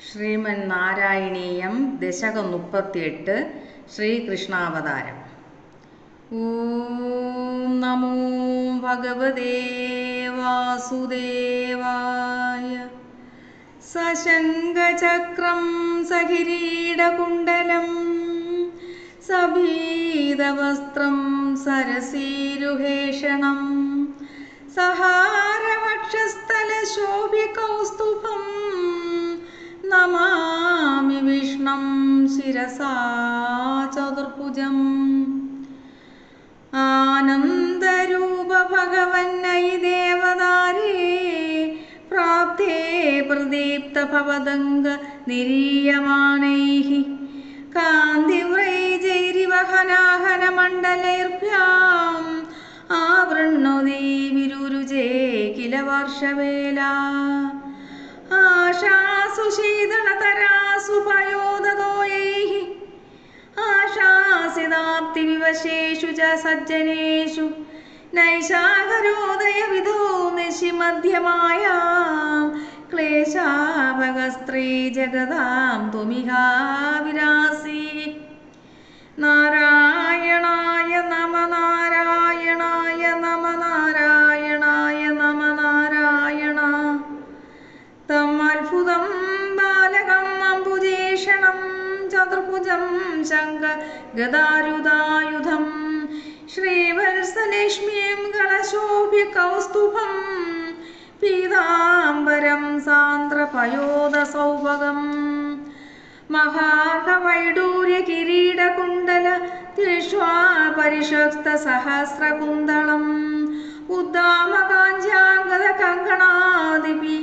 ശ്രീമന്നാരായണീയം ദശകം 38 ശ്രീകൃഷ്ണാവതാരം. ഓം നമോ ഭഗവതേ വാസുദേവായ. സശംഖചക്രം സകിരീടകുണ്ടലം സപീതവസ്ത്രം സരസീരുഹേഷണം സഹാരവക്ഷസ്ഥലശോഭികൗസ്തുഭം നമാമി വിഷ്ണം ശിരസാ ചതുർഭുജം. ആനന്ദരൂപ ഭഗവന്നയി ദേവതാരേ പ്രാപ്തേ പ്രദീപ്ത ഭവദംഗ നിരീയമാനൈഃ കാന്തിവ്രൈജൈരിവഹനാഹനമണ്ഡലൈർഭ്യാം ആവൃണ്ണോതി വിരുരുജേ കില വർഷവേല. ആശാസു ശീതളതരാസു പയോദതോയൈഃ ആശാസിതാപ്തിവിവശേഷു ച സജ്ജനേഷു നൈശാകരോദയവിധോ നിശിമധ്യമായാം ക്ലേശാപകസ്ത്രീ ജഗതാം ത്വമിഹാ വിരാസി. നാരായണായ നമ നാരായണായ നമ നാരായണായ നമ നാരായണ. തം അത്ഭുതം ബാലകം അംബുജേഷണം ചതുർഭുജം ശംഖ ഗദാരുധായുധം ശ്രീവത്സലക്ഷ്മീം ഗണശോഭ്യ കൗസ്തുഭം പീതാംബരം സാന്ദ്രപയോധസൗഭഗം മഹാർഘവൈഡൂര്യ കിരീടകുണ്ടല തിഷ്വാപരിഷക്ത സഹസ്രകുന്തളം ഉദ്ദാമകാഞ്ചാംഗത കങ്കണാദിപി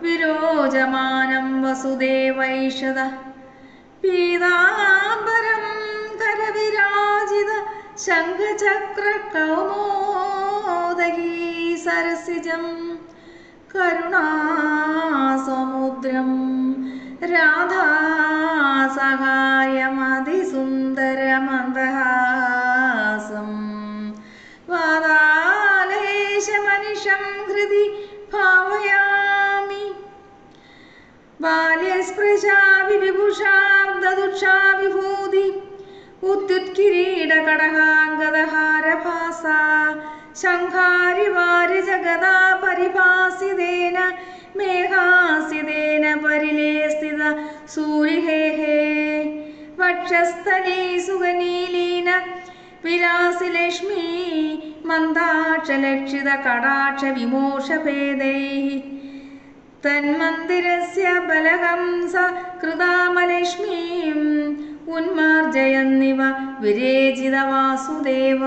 വിരോചമാനം വസുദേവൈഷത പീതാംബരം കരവിരാജിത ശംഖചക്ര കൗമോദഗീ സരസിജം കരുണാസമുദ്രം രാധാസഹായമതിസുന്ദരമന്ദഹാസം വാതാലേശമനിശം ഹൃദി ഭാവയാമി. ബാല്യസ്പൃശാഭി വിഭുഷാബ്ദദുഷാ വിഭൂതി ഉദ്യുത്കിരീടകടഹാംഗദഹാരഭാസ ശംഖാരിവാരിജഗദാ പരിഭാസിതേന മേഘാസിതേന പരിലേസ്ഥിത സൂരിഹേഹേ വക്ഷസ്ഥലീ സുഗനീലീന വിലാസി ലക്ഷ്മീ മന്ദാക്ഷലക്ഷിത കടാക്ഷ വിമോഷഭേദൈഃ തന്മന്ദിരസ്യ ബലഹംസ കൃതാമലക്ഷ്മീം ഉന്മാർജയന്നിവ വിരേജിത വാസുദേവ.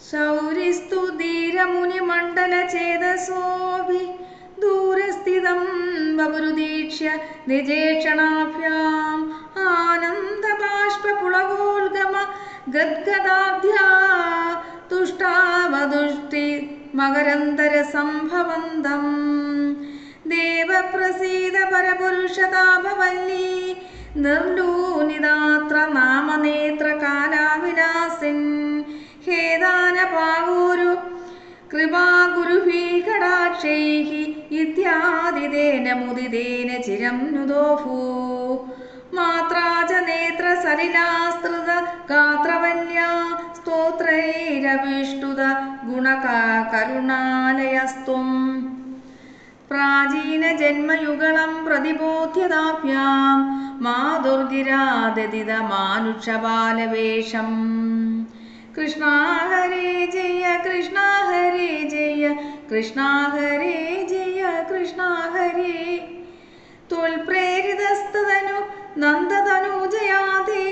ശൗരിസ്തു ധീരമുനിമണ്ഡലചേതസോഭി ദൂരസ്ഥിതം വപുരുദീക്ഷ്യ നിജേക്ഷണാഭ്യാം ആനന്ദബാഷ്പുളകോൽഗമ ഗദ്ഗദാബ്ധ്യാ തുഷ്ടാവതുഷ്ടി മകരന്തര സംഭവന്തം ദേവപ്രസീദ പരപുരുഷതാപവല്ലീ നിർലൂനിതാത്ര നാമനേത്ര കാലാവിലാസിൻ ഹേദാനപാകൂരു കൃപാഗുരുഭീ കടാക്ഷൈഃ ഇത്യാദിതേന മുദിതേന ചിരം നുദോഭൂ മാത്രാ ച നേത്ര സലിലാസ്തൃത ഗാത്രവല്യാ സ്തോത്രൈരവിഷ്ടുത ഗുണകരുണാലയസ്ത്വം പ്രാചീന ജന്മയുഗളം പ്രതിബോധ്യതാഭ്യാം മാധുർഗിരാദദിത മാനുഷബാലവേഷം. കൃഷ്ണ ഹരേ ജയ കൃഷ്ണ ഹരേ ജയ കൃഷ്ണ ഹരേ ജയ കൃഷ്ണ ഹരേ. ത്വൽപ്രേരിതസ്തനു നന്ദതനൂജയാതേ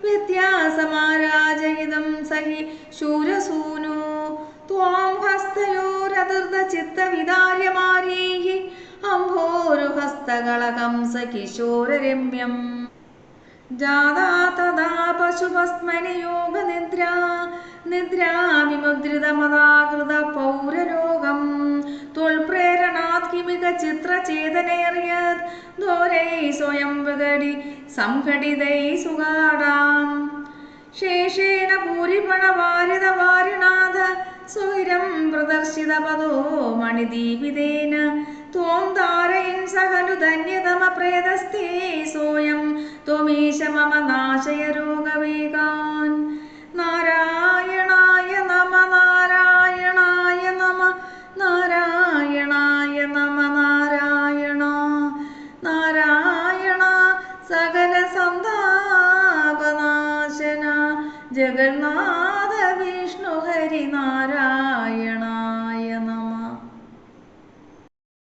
വിദ്യാസമാരാജയിതം സഹി ശൂരസൂനു ത്വാം ഹസ്തയോരതിർദ ചിത്തവിദാര്യമാരീഃ അംഭോരുഹസ്തകളകംസ കിശോരരമ്യം ജാതാ തദാ പശുപസ്മനി യോഗനിദ്രാ നിദ്രാവിമുദ്രിതമദാകൃത പൗരരോഗം ത്വൽപ്രേരണാത് കിമിക ചിത്രചേതനേർയത് ദോരൈ സ്വയം വികടി സംഘടിതൈ സുഗാഢാം ശേഷേണ പൂരിപണവാരിതവാരിണാഥ സ്വൈരം പ്രദർശിതപദോ മണിദീപിതേന ത്വം താരയൻ സഹലു ധന്യതമ പ്രേതസ്ഥേ സോയം ത്വമീശ മമ നാശയ രോഗവേഗാൻ. നാരായണായ നമ നാരായണായ നമ നാരായണായ നമ നാരായണ നാരായണ സകല സന്താപനാശന ജഗന്നാഥ വിഷ്ണു ഹരി നാരായണ.